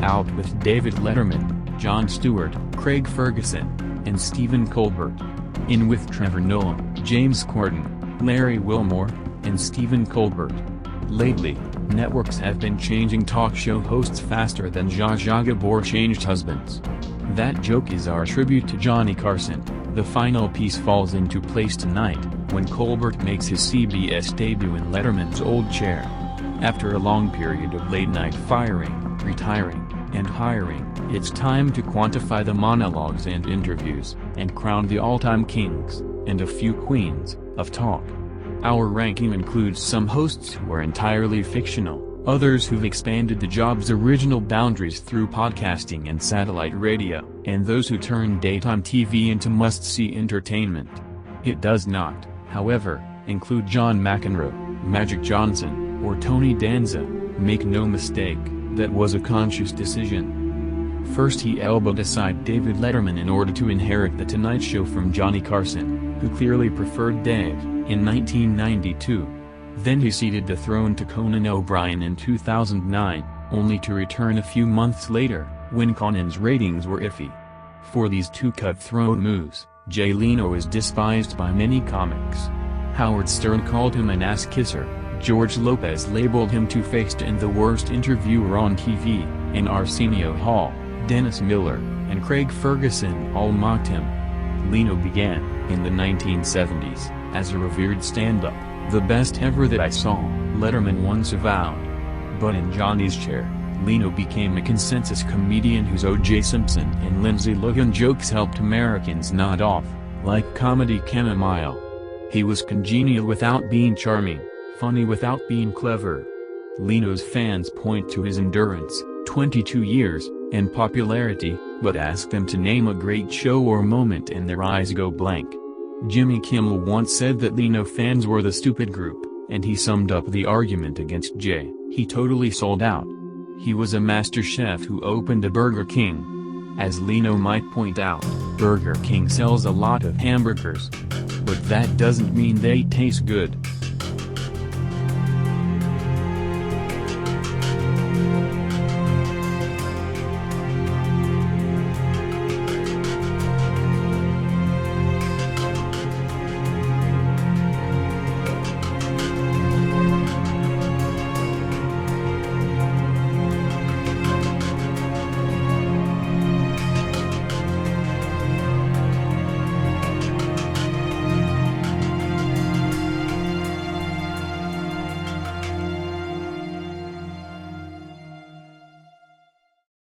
out with David Letterman, Jon Stewart, Craig Ferguson, and Stephen Colbert. In with Trevor Noah, James Corden, Larry Wilmore, and Stephen Colbert. Lately, networks have been changing talk show hosts faster than Zsa Zsa Gabor changed husbands. That joke is our tribute to Johnny Carson. The final piece falls into place tonight, when Colbert makes his CBS debut in Letterman's old chair. After a long period of late-night firing, retiring, and hiring, it's time to quantify the monologues and interviews, and crown the all-time kings, and a few queens, of talk. Our ranking includes some hosts who are entirely fictional, others who've expanded the job's original boundaries through podcasting and satellite radio, and those who turn daytime TV into must-see entertainment. It does not, however, include John McEnroe, Magic Johnson, or Tony Danza. Make no mistake, that was a conscious decision. First he elbowed aside David Letterman in order to inherit The Tonight Show from Johnny Carson, who clearly preferred Dave, in 1992. Then he ceded the throne to Conan O'Brien in 2009, only to return a few months later, when Conan's ratings were iffy. For these two cutthroat moves, Jay Leno is despised by many comics. Howard Stern called him an ass-kisser, George Lopez labeled him two-faced and the worst interviewer on TV, and Arsenio Hall, Dennis Miller, and Craig Ferguson all mocked him. Leno began, in the 1970s, as a revered stand-up, the best ever that I saw, Letterman once avowed. But in Johnny's chair, Leno became a consensus comedian whose O.J. Simpson and Lindsay Lohan jokes helped Americans nod off, like comedy chamomile. He was congenial without being charming, funny without being clever. Leno's fans point to his endurance, 22 years, and popularity, but ask them to name a great show or moment and their eyes go blank. Jimmy Kimmel once said that Leno fans were the stupid group, and he summed up the argument against Jay: he totally sold out. He was a master chef who opened a Burger King. As Leno might point out, Burger King sells a lot of hamburgers. But that doesn't mean they taste good.